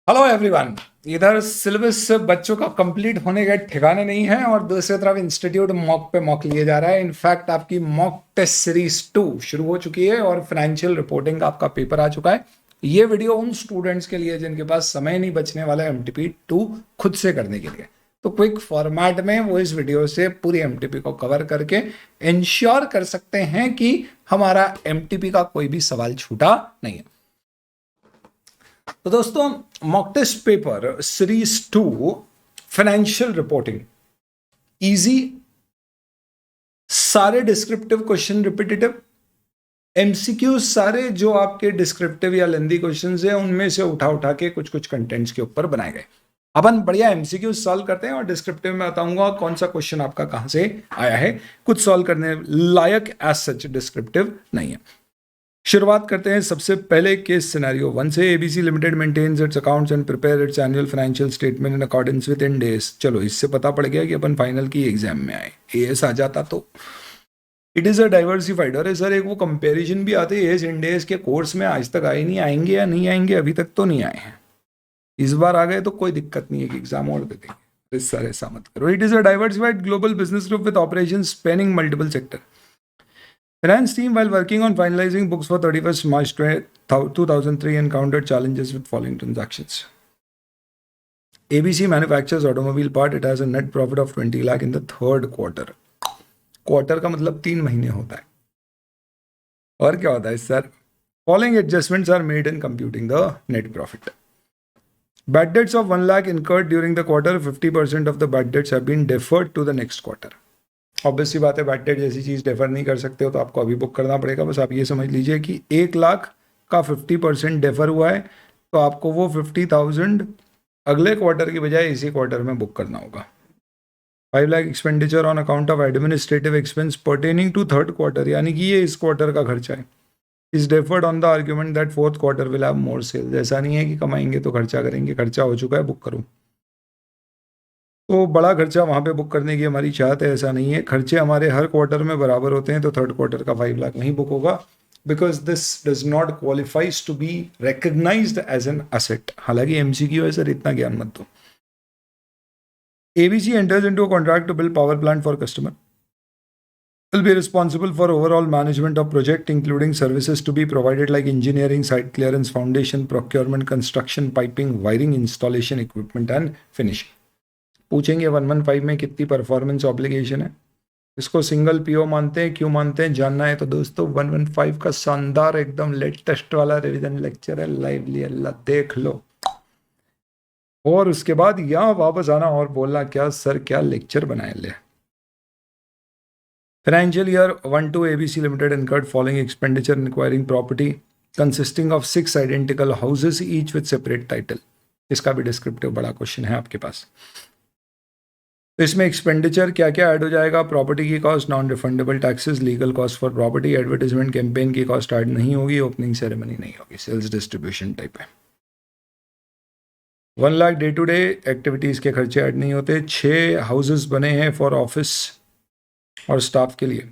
Hello everyone. इधर syllabus बच्चों का कंप्लीट होने के ठिकाने नहीं है और दूसरी तरफ इंस्टीट्यूट मॉक पे मॉक लिए जा रहा है। इनफैक्ट आपकी मॉक टेस्ट सीरीज 2 शुरू हो चुकी है और फाइनेंशियल रिपोर्टिंग का आपका पेपर आ चुका है। ये वीडियो उन स्टूडेंट्स के लिए जिनके पास समय नहीं बचने वाला है एमटीपी 2 खुद से करने के लिए, तो क्विक फॉर्मेट में वो इस वीडियो से पूरी एमटीपी को कवर करके इंश्योर कर सकते हैं कि हमारा एमटीपी का कोई भी सवाल छूटा नहीं है। तो दोस्तों, mock test paper series 2 financial reporting easy, सारे डिस्क्रिप्टिव क्वेश्चन रिपीटेटिव, एमसीक्यू सारे जो आपके डिस्क्रिप्टिव या लेंदी क्वेश्चंस हैं उनमें से उठा उठा के कुछ कुछ कंटेंट्स के ऊपर बनाए गए। अपन बढ़िया एमसीक्यू सॉल्व करते हैं और डिस्क्रिप्टिव में बताऊंगा कौन सा क्वेश्चन आपका कहां से आया है। कुछ सॉल्व करने लायक एज सच डिस्क्रिप्टिव नहीं है। शुरुआत करते हैं सबसे पहले केस सिनेरियो 1 से। ABC limited maintains its accounts and prepare its annual financial statement in accordance with Ind AS. चलो, इससे पता पड़ गया कि अपन फाइनल की एग्जाम में आए। एएस आ जाता तो इट इज़ अ डाइवर्सिफाइड। अरे सर, एक वो कंपैरिजन भी आते हैं एएस इंडेस के कोर्स में, आज तक आए नहीं, आएंगे या नहीं आएंगे? अभी तक तो नहीं आए हैं, इस बार आ गए तो कोई दिक्कत नहीं है कि एग्जाम और दे देंगे। इस सर ऐसा मत करो। It is a diversified global business group with operation spanning multiple sector. Finance team, while working on finalizing books for 31st March 2003, encountered challenges with following transactions. ABC manufactures automobile part. It has a net profit of 20 lakh in the third quarter. Quarter का मतलब 3 महीने होता है। और क्या होता है sir? Following adjustments are made in computing the net profit. Bad debts of 1 lakh incurred during the quarter. 50% of the bad debts have been deferred to the next quarter. Obviously बात है, बैड डेट जैसी चीज़ defer नहीं कर सकते हो तो आपको अभी बुक करना पड़ेगा। बस आप ये समझ लीजिए कि 1 लाख का 50% डेफर हुआ है तो आपको वो 50,000 अगले क्वार्टर की बजाय इसी क्वार्टर में बुक करना होगा। 5 lakh expenditure on account of administrative expense pertaining to third quarter, यानी कि ये इस क्वार्टर का खर्चा है। Is deferred on the argument that fourth quarter will have more sales. ऐसा नहीं है कि कमाएंगे तो खर्चा करेंगे, खर्चा हो चुका है, बुक करूँ। तो बड़ा खर्चा वहाँ पे बुक करने की हमारी चाहत है, ऐसा नहीं है। खर्चे हमारे हर क्वार्टर में बराबर होते हैं, तो थर्ड क्वार्टर का 5 लाख वहीं बुक होगा, because this does not qualifies to be recognised as an asset. हालांकि एमसीक्यू है सर, इतना ज्ञान मत दो। ABC enters into a contract to build power plant for customer. Will be responsible for overall management of project, including services to be provided like engineering, site clearance, foundation, procurement, construction, piping, wiring, installation, equipment and finishing. पूछेंगे 115 में कितनी performance obligation है। इसको single PO मानते हैं, क्यों मानते हैं जानना है तो दोस्तों 115 का शानदार एकदम लेटेस्ट वाला रिवीजन लेक्चर है, लाइवली अल्लाह देख लो। और उसके बाद यहाँ वापस आना और बोलना क्या सर क्या लेक्चर बनाए ले। Financial year 1-2 ABC limited incurred following expenditure in acquiring property consisting of 6 identical houses each with separate title. इसका भी डिस्क्रिप्टिव बड़ा क्वेश्चन है आपके पास। तो इसमें एक्सपेंडिचर क्या क्या ऐड हो जाएगा? प्रॉपर्टी की cost, non refundable taxes, legal cost for property, advertisement campaign की कॉस्ट ऐड नहीं होगी, ओपनिंग सेरेमनी नहीं होगी, सेल्स डिस्ट्रीब्यूशन टाइप है। 1 lakh day to day activities के खर्चे ऐड नहीं होते। 6 हाउसेस बने हैं फॉर ऑफिस और स्टाफ के लिए,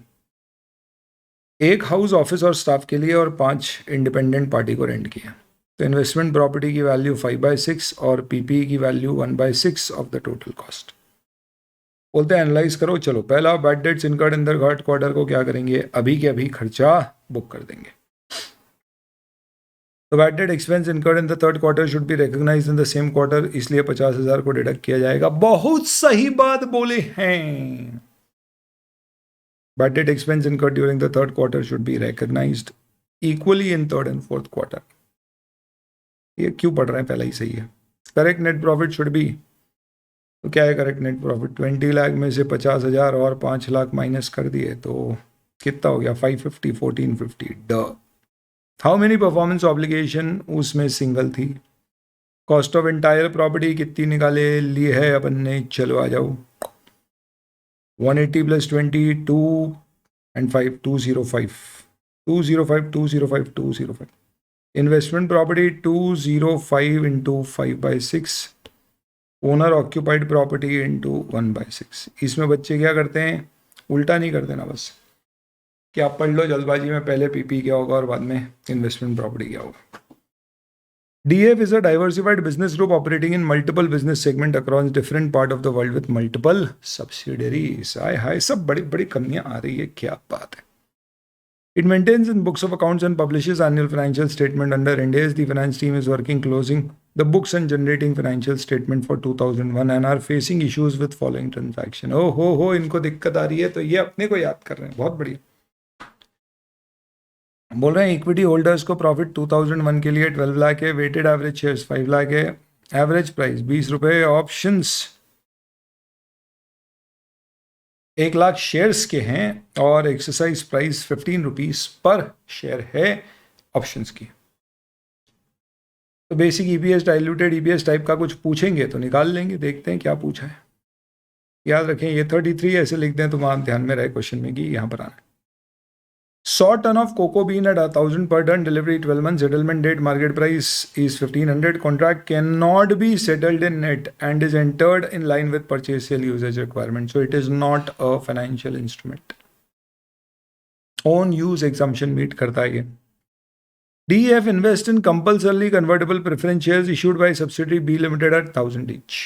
1 हाउस ऑफिस और स्टाफ के लिए और 5 इंडिपेंडेंट पार्टी को रेंट किया। तो इन्वेस्टमेंट प्रॉपर्टी की वैल्यू 5/6 और पीपीई की value 1/6 of the total cost. बोलते हैं एनालाइज करो। चलो, पहला bad debts incurred in the third quarter को क्या करेंगे? अभी के अभी खर्चा बुक कर देंगे। तो bad debt expense incurred in the third quarter should be recognised in the same quarter, इसलिए 50,000 को डिडक्ट किया जाएगा। बहुत सही बात बोले हैं। Bad debt expense incurred during the third quarter should be recognised equally in third and fourth quarter. ये क्यों पढ़ रहे हैं? पहला ही सही है। Correct net profit should be, तो क्या है करेक्ट नेट प्रॉफिट? 20 लाख में से 50,000 और 5 लाख माइनस कर दिए तो कितना हो गया? 550, 1450। ड हाउ मेनी परफॉर्मेंस ऑब्लिगेशन उसमें सिंगल थी। कॉस्ट ऑफ एंटायर प्रॉपर्टी कितनी निकाले ली है अपन ने? चलो आ जाओ। 180 + 20 2 and 5 205 205 205 205। Investment property 205 into 5/6, owner occupied property into 1/6। इसमें बच्चे क्या करते हैं? उल्टा नहीं करते ना, बस कि आप पढ़ लो जल्दबाजी में, पहले पीपी क्या होगा और बाद में इन्वेस्टमेंट प्रॉपर्टी क्या होगा। DF is a diversified business group operating in multiple business segment across different part of the world with multiple subsidiaries. हाय सब बड़ी बड़ी कंपनियां आ रही है, क्या बात है. It maintains in books of accounts and publishes annual financial statement under Ind AS. The finance team is working closing the books and generating financial statement for 2001 and are facing issues with following transaction. Oh हो इनको दिक्कत आ रही है तो ये अपने को याद कर रहे हैं, बहुत बढ़िया. बोल रहे हैं इक्विटी होल्डर्स को प्रॉफिट 2001 के लिए 12 लाख है, वेटेड एवरेज शेयर्स 5 लाख है, एवरेज प्राइस 20 रुपए, ऑप्शंस 1 लाख शेयर्स के हैं और exercise price 15 rupees per share है ऑप्शंस की. तो basic EPS diluted EPS type का कुछ पूछेंगे तो निकाल लेंगे, देखते हैं क्या पूछा है. याद रखें ये 33 ऐसे लिख दें तो वहां ध्यान में रहे क्वेश्चन में कि यहां पर आना है. 100 ton of cocoa bean at 1,000 per ton, delivery 12 months, settlement date, market price is 1,500. Contract cannot be settled in net and is entered in line with purchase sale usage requirement. So it is not a financial instrument. Own use exemption meet करता है ये. DEF invest in compulsorily convertible preference shares issued by subsidiary B Limited at 1,000 each.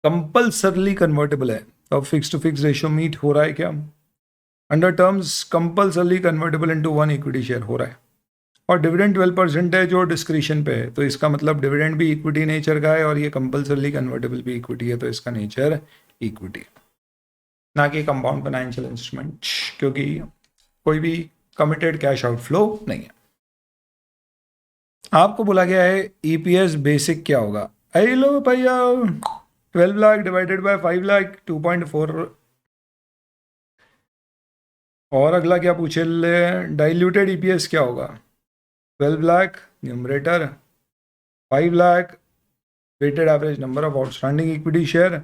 Compulsorily convertible है, अब fix to fix ratio meet हो रहा है क्या? Under terms compulsorily convertible into 1 equity share हो रहा है. और डिविडेंड 12% है जो डिस्क्रिशन पे है, तो इसका मतलब डिविडेंड भी इक्विटी नेचर का है और ये कंपल्सरली कन्वर्टेबल भी इक्विटी है, तो इसका नेचर इक्विटी ना कि कंपाउंड फाइनेंशियल इंस्ट्रूमेंट, क्योंकि कोई भी कमिटेड कैश आउटफ्लो नहीं है. आपको बोला गया है ईपीएस बेसिक क्या होगा. आई लो भैया 12 लाख डिवाइडेड बाय 5 लाख 2.4. और अगला क्या पूछे, डाइल्यूटेड ईपीएस क्या होगा. 12 lakh numerator, 5 lakh weighted average number of outstanding equity share,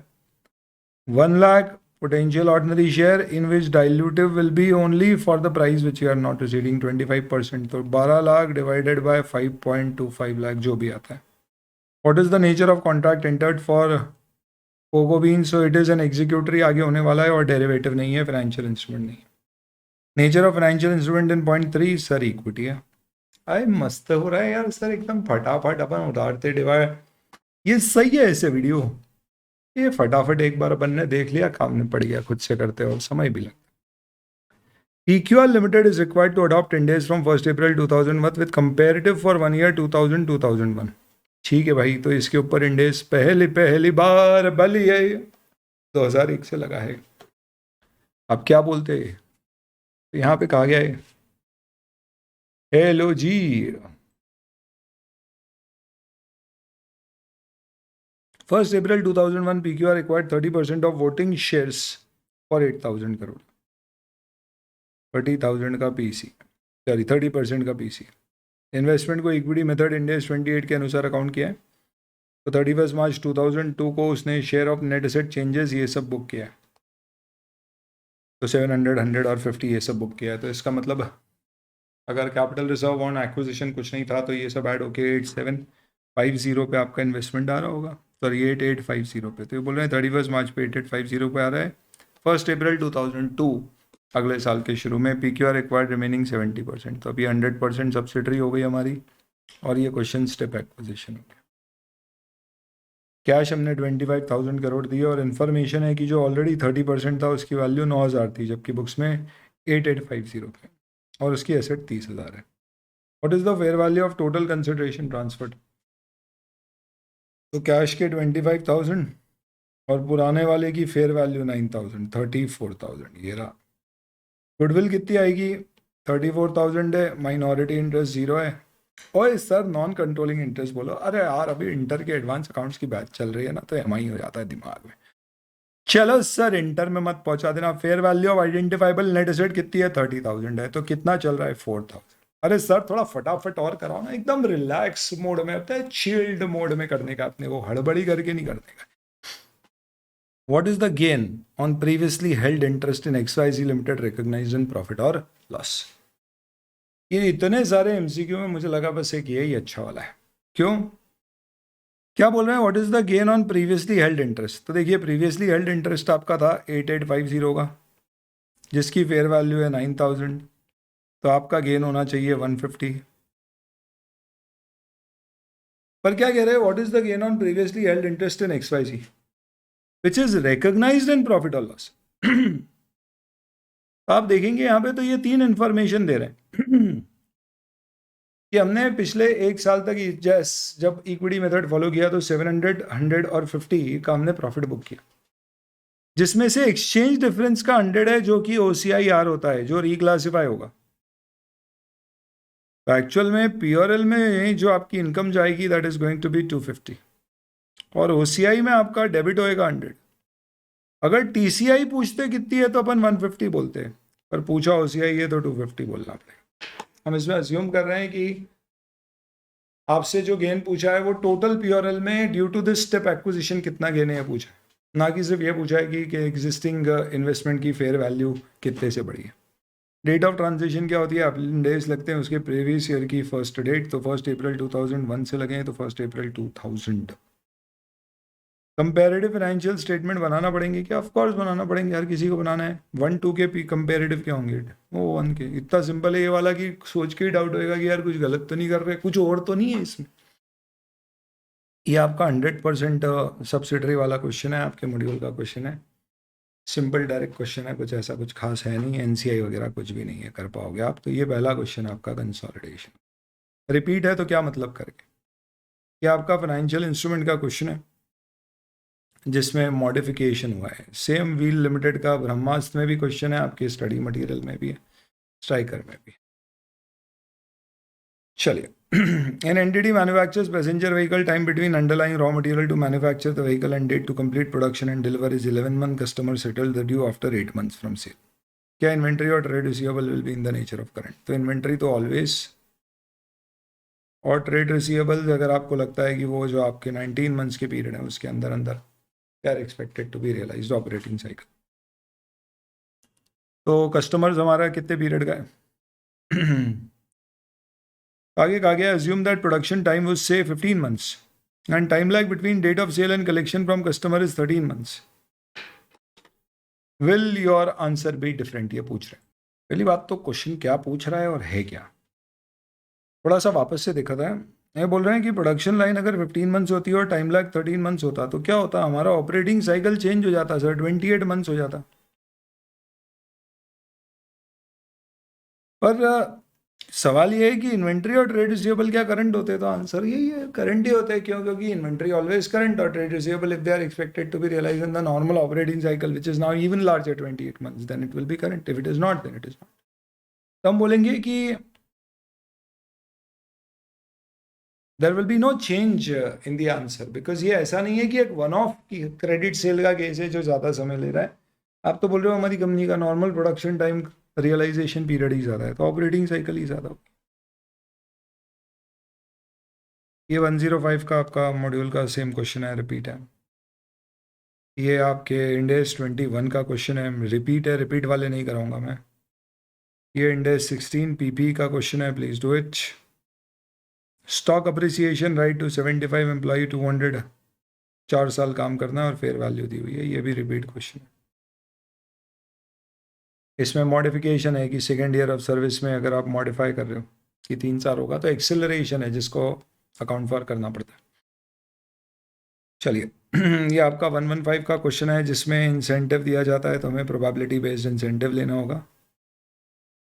1 lakh potential ordinary share in which dilutive will be only for the price which you are not receiving 25%. तो 12 लाख divided by 5.25 lakh जो भी आता है. What is the nature of contract entered for cocoa bean? So it is an executory आगे होने वाला है और डेरिवेटिव नहीं है, फाइनेंशियल इंस्ट्रूमेंट नहीं है. Nature of financial instrument in point 3 sir equity है. अरे मस्त हो रहा है यार सर, एकदम फटाफट अपन उतारते डिवाइड. ये सही है ऐसे वीडियो, ये फटाफट एक बार अपन ने देख लिया, काम में पड़ गया खुद से करते और समय भी लगता. PQR Limited is required to adopt Ind AS from 1st April 2001 with comparative for 1 year 2000-2001. ठीक है भाई, तो इसके ऊपर Ind AS पहली बार बली है 2001 से लगा है. अब क्या बोलते हैं, तो यहाँ पे कहा गया है hello ji. First April 2001 PQR acquired 30% of voting shares for 8,000 crore. 30,000 का पीसी, सॉरी 30% का पीसी. इन्वेस्टमेंट को इक्विटी मेथड Ind AS 28 के अनुसार अकाउंट किया है. तो 31 मार्च 2002 को उसने share of net asset changes ये सब बुक किया है. तो 700, 100 और 50 ये सब बुक किया है. तो इसका मतलब अगर कैपिटल रिजर्व ऑन एक्विजिशन कुछ नहीं था तो ये सब ऐड होके 8750 पे आपका इन्वेस्टमेंट आ रहा होगा, सॉरी 8850 पे. तो ये बोल रहे हैं 31 मार्च पे 8850 पे आ रहा है. 1 अप्रैल 2002 अगले साल के शुरू में PQR रिक्वायर्ड रिमेनिंग 70%. तो अभी 100% सब्सिडरी हो गई हमारी और ये क्वेश्चन स्टेप एक्विजिशन हो गया. कैश हमने 25,000 करोड़ दिए और इन्फॉर्मेशन है कि जो ऑलरेडी 30% था उसकी वैल्यू 9,000 थी, जबकि बुक्स में 8850 पे और उसकी एसेट 30,000 है. What is the fair value of total consideration transferred. तो कैश के 25,000 और पुराने वाले की फेयर वैल्यू 9,000, 34,000 ये रहा. गुडविल कितनी आएगी, 34,000 है, माइनॉरिटी इंटरेस्ट 0 है. ओए सर नॉन कंट्रोलिंग इंटरेस्ट बोलो. अरे यार अभी इंटर के एडवांस अकाउंट्स की बैच चल रही है ना, तो MI हो जाता है दिमाग में. चलो सर इंटर में मत पहुंचा देना. Fair value of identifiable net asset कितनी है, 30,000 है. तो कितना चल रहा है, 4,000. अरे सर थोड़ा फटाफट और कराओ ना, एकदम रिलैक्स मोड में होता है, चिल्ड मोड में करने का, अपने को हड़बड़ी करके नहीं करने का. What is the gain on previously held interest in XYZ Limited recognized in profit or loss? ये इतने सारे MCQ में मुझे लगा बस एक यही अच्छा वाला है. क्यों, क्या बोल रहे हैं, what is the gain on previously held interest. तो देखिए प्रीवियसली हेल्ड इंटरेस्ट आपका था 8850 का, जिसकी फेयर वैल्यू है 9,000. तो आपका गेन होना चाहिए 150. पर क्या कह रहे हैं, what is the gain on previously held interest in XYZ which is recognised in profit और लॉस। आप देखेंगे यहाँ पे तो ये 3 इंफॉर्मेशन दे रहे हैं कि हमने पिछले 1 साल तक जब इक्विटी मेथड फॉलो किया तो 700, 100 और 50 का हमने प्रॉफिट बुक किया, जिसमें से एक्सचेंज डिफरेंस का 100 है जो कि OCIR होता है, जो रिक्लासिफाई होगा। तो एक्चुअल में PRL में जो आपकी इनकम जाएगी that is going to be 250 और OCI में आपका डेबिट होएगा 100। अगर TCI पूछते कितनी है तो अपन 150 बोलते हैं, पर पूछा OCI है तो 250 बोलना पड़ेगा। हम इसमें अज्यूम कर रहे हैं कि आपसे जो गेन पूछा है वो टोटल PRL में due to this step acquisition कितना गेन है पूछा है, ना कि सिर्फ ये पूछा है कि एग्जिस्टिंग इन्वेस्टमेंट की फेयर वैल्यू कितने से बढ़ी है। डेट ऑफ ट्रांजेक्शन क्या होती है, अपलिन डेज लगते हैं उसके प्रीवियस ईयर की फर्स्ट डेट, तो 1 अप्रैल 2001 से लगे हैं तो 1 अप्रैल 2000। कंपेरेटिव फाइनेंशियल स्टेटमेंट बनाना पड़ेंगे क्या? ऑफ कोर्स बनाना पड़ेंगे यार, किसी को बनाना है। 1 2 के कंपेरेटिव क्या होंगे? वो 1 के। इतना सिंपल है ये वाला कि सोच के ही डाउट होएगा कि यार कुछ गलत तो नहीं कर रहे, कुछ और तो नहीं है इसमें। ये आपका 100% सब्सिडरी वाला क्वेश्चन है, आपके मॉड्यूल का क्वेश्चन है। सिंपल डायरेक्ट क्वेश्चन है, कुछ ऐसा कुछ खास है नहीं, NCI वगैरह कुछ भी नहीं है, कर पाओगे आप। तो ये पहला क्वेश्चन आपका कंसोलिडेशन। रिपीट है तो क्या मतलब करके, ये आपका फाइनेंशियल इंस्ट्रूमेंट का क्वेश्चन है जिसमें मॉडिफिकेशन हुआ है। सेम व्हील लिमिटेड का ब्रह्मास्त्र में भी क्वेश्चन है, आपके स्टडी मटेरियल में भी है, स्ट्राइकर में भी। चलिए, an entity manufactures passenger vehicle, time between underlying raw material to manufacture the vehicle and date to complete production and deliver is 11 month. Customer settle the due after 8 months from sale. क्या inventory और trade receivable will be in the nature of current? तो inventory तो always, और trade receivables अगर आपको लगता है कि वो जो आपके 19 मंथ्स के पीरियड है उसके अंदर अंदर they are expected to be realized operating cycle. तो कस्टमर्स हमारा कितने पीरियड का है? आगे कहा गया assume that production time was say 15 months and time lag between date of sale and collection from customer is 13 months. Will your answer be different? ये पूछ रहे हैं। पहली बात तो क्वेश्चन क्या पूछ रहा है और है क्या, थोड़ा सा वापस से देखा था। ये बोल रहे हैं कि प्रोडक्शन लाइन अगर 15 मंथ्स होती है और टाइम लैग 13 मंथ्स होता तो क्या होता, हमारा ऑपरेटिंग साइकिल चेंज हो जाता सर, 28 मंथ्स हो जाता। पर सवाल ये है कि इन्वेंट्री और ट्रेड रिसीवेबल क्या करंट होते हैं? तो आंसर यही है, करंट ही होते हैं। क्यों? क्योंकि इन्वेंट्री ऑलवेज करंट और trade receivable if they are expected to be realised in the normal operating cycle which is now even larger 28 months, then it will be current. If it is not then it is not. तो हम बोलेंगे कि there will be no change in the answer, because ये ऐसा नहीं है कि एक वन ऑफ की क्रेडिट सेल का केस है जो ज़्यादा समय ले रहा है। आप तो बोल रहे हो हमारी कंपनी का normal production time realization period ही ज़्यादा है, तो ऑपरेटिंग साइकिल ही ज़्यादा होगी। ये 105 का आपका मॉड्यूल का सेम क्वेश्चन है, रिपीट है। ये आपके इंडेस 21 का क्वेश्चन है, रिपीट है, रिपीट वाले नहीं कराऊंगा मैं। ये इंडेस 16 PP का क्वेश्चन है, please do it. Stock appreciation right to 75 employ 200, 4 साल काम करना और फेयर वैल्यू दी हुई है, ये भी रिपीट क्वेश्चन है। इसमें मॉडिफिकेशन है कि सेकेंड ईयर ऑफ सर्विस में अगर आप मॉडिफाई कर रहे हो कि 3 साल होगा तो एक्सेलरेशन है जिसको अकाउंट फॉर करना पड़ता है। चलिए, ये आपका 115 का क्वेश्चन है जिसमें इंसेंटिव दिया जाता है, तो हमें प्रोबेबिलिटी बेस्ड इंसेंटिव लेना होगा।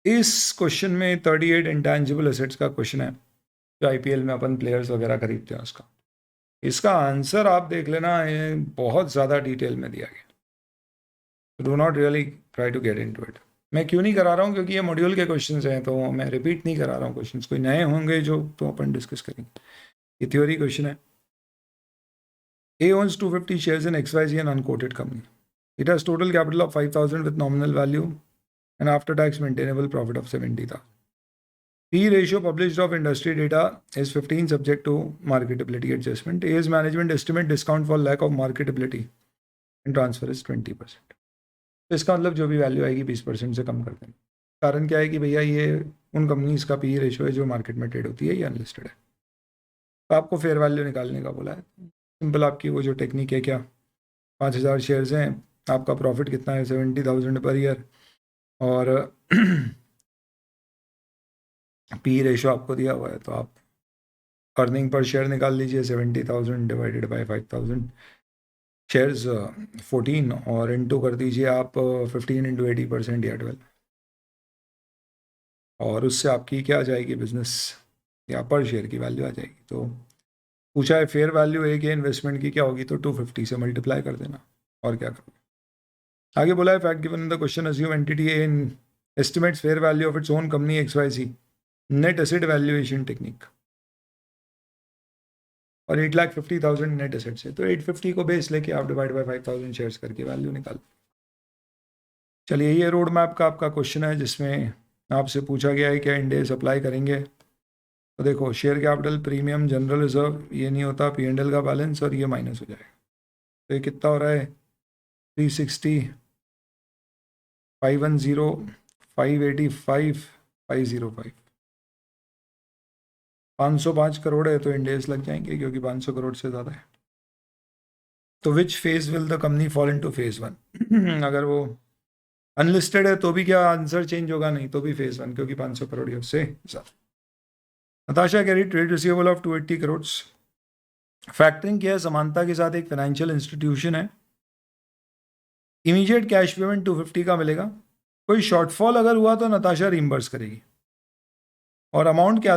इस क्वेश्चन में 38 इंटेंजिबल एसेट्स का क्वेश्चन है जो IPL में अपन प्लेयर्स वगैरह खरीदते हैं उसका। इसका आंसर आप देख लेना, ये बहुत ज़्यादा डिटेल में दिया गया। Do not really try to get into it. मैं क्यों नहीं करा रहा हूँ? क्योंकि ये मॉड्यूल के क्वेश्चंस हैं, तो मैं रिपीट नहीं करा रहा हूँ क्वेश्चंस। कोई नए होंगे जो तो अपन डिस्कस करेंगे। ये थ्योरी क्वेश्चन है। A owns 250 shares in XYZ, an unquoted company. It has total capital of 5,000 with nominal value and after-tax maintainable profit of 70,000. P ratio published of industry data is 15 subject to marketability adjustment. A's management estimate discount for lack of marketability and transfer is 20%. तो इसका मतलब जो भी value आएगी 20% से कम कर देंगे। कारण क्या है कि भैया ये उन कंपनीज का P रेशियो है जो मार्केट में ट्रेड होती है, ये अनलिस्टेड है। तो आपको फेयर वैल्यू निकालने का बोला है। सिंपल आपकी वो जो टेक्निक है, क्या 5,000 शेयर्स हैं, आपका प्रॉफिट कितना है 70,000 पर ईयर, और P रेशो आपको दिया हुआ है, तो आप अर्निंग पर शेयर निकाल लीजिए 70,000 डिवाइडेड बाय 5,000 शेयर्स 14 और इंटू कर दीजिए आप 15 इंटू 80% या 12 और उससे आपकी क्या आ जाएगी बिजनेस या पर शेयर की वैल्यू आ जाएगी। तो पूछा है फेयर वैल्यू एक है इन्वेस्टमेंट की क्या होगी, तो 250 से मल्टीप्लाई कर देना और क्या करोगे। आगे बोला है fact given in the question assume entity A in estimates fair value of its own company XYZ net asset valuation technique और 8,50,000 नेट एसेट से, तो 850 को बेस लेके आप डिवाइड बाय 5,000 शेयर्स करके वैल्यू निकाल। चलिए ये रोड मैप का आपका क्वेश्चन है जिसमें आपसे पूछा गया है क्या इंडेस अप्लाई करेंगे। तो देखो share capital premium general reserve ये नहीं होता, P&L का बैलेंस और ये माइनस हो जाएगा। तो ये कितना हो रहा है 360 510 585 505 505 करोड़ है तो इंडेस लग जाएंगे क्योंकि 500 करोड़ से ज़्यादा है। तो which phase will the company fall into phase 1 अगर वो अनलिस्टेड है तो भी क्या आंसर चेंज होगा, नहीं तो भी फेज 1 क्योंकि 500 करोड़ है उससे ज़्यादा। Natasha carry trade receivable of 280 crore. Factoring किया है समानता के साथ एक फाइनेंशियल इंस्टीट्यूशन है। इमीडिएट कैश पेमेंट 250 का मिलेगा। कोई शॉर्टफॉल अगर हुआ तो नताशा रिम्बर्स करेगी और अमाउंट क्या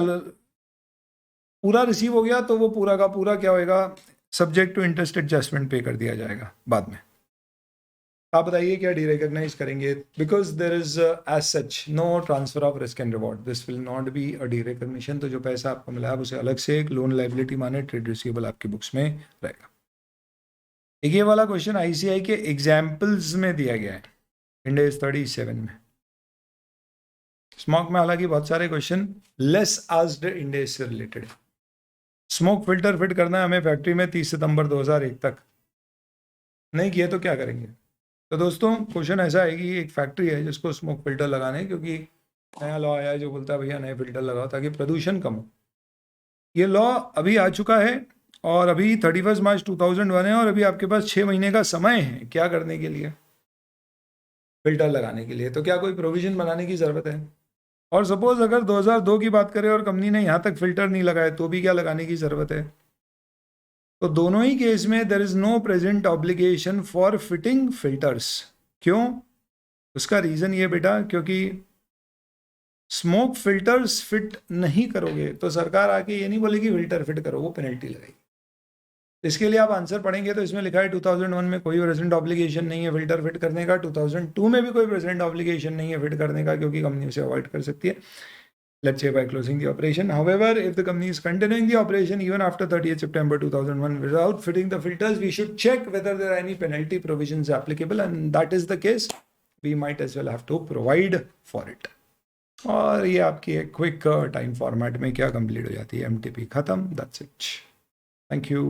पूरा रिसीव हो गया तो वो पूरा का पूरा क्या होएगा सब्जेक्ट टू इंटरेस्ट एडजस्टमेंट पे कर दिया जाएगा बाद में। आप बताइए क्या डी रिकॉग्नाइज करेंगे, because there is as such no transfer of risk and reward, this will not be a derecognition. तो जो पैसा आपको मिला है उसे अलग से एक लोन लाइबिलिटी माने ट्रेड रिसीवेबल आपकी बुक्स में रहेगा। एक ये वाला क्वेश्चन ICI के एग्जाम्पल्स में दिया गया है इंडेस 37 में। स्मोक में हालांकि बहुत सारे क्वेश्चन लेस आस्क्ड इंडेस से रिलेटेड है। स्मोक फिल्टर फिट करना है हमें फैक्ट्री में 30 सितंबर 2001 तक, नहीं किए तो क्या करेंगे। तो दोस्तों क्वेश्चन ऐसा है कि एक फैक्ट्री है जिसको स्मोक फिल्टर लगाने, क्योंकि नया लॉ आया है जो बोलता है भैया नए फिल्टर लगाओ ताकि प्रदूषण कम हो। ये लॉ अभी आ चुका है और अभी 31 मार्च 2001 है और अभी आपके पास 6 महीने का समय है क्या करने के लिए, फिल्टर लगाने के लिए। तो क्या कोई प्रोविजन बनाने की ज़रूरत है। और सपोज अगर 2002 की बात करें और कंपनी ने यहाँ तक फिल्टर नहीं लगाए तो भी क्या लगाने की ज़रूरत है। तो दोनों ही केस में there is no present obligation for fitting filters. क्यों, उसका रीज़न ये बेटा क्योंकि स्मोक फिल्टर्स फिट नहीं करोगे तो सरकार आके ये नहीं बोलेगी फिल्टर फिट करो, वो पेनल्टी लगाएगी। इसके लिए आप आंसर पढ़ेंगे तो इसमें लिखा है 2001 में कोई प्रेजेंट ऑब्लिगेशन नहीं है फिल्टर फिट करने का, 2002 में भी कोई प्रेजेंट ऑब्लिगेशन नहीं है फिट करने का क्योंकि कंपनी उसे अवॉइड कर सकती है, let's say by closing the operation. However, if the company is continuing the operation even after 30th September 2001 without fitting the filters, we should check whether there are any penalty provisions applicable, and that is the case. We might as well have to provide for it. और ये आपकी एक quick time format में क्या complete हो जाती है, MTP खत्म, दैट्स इट, थैंक यू।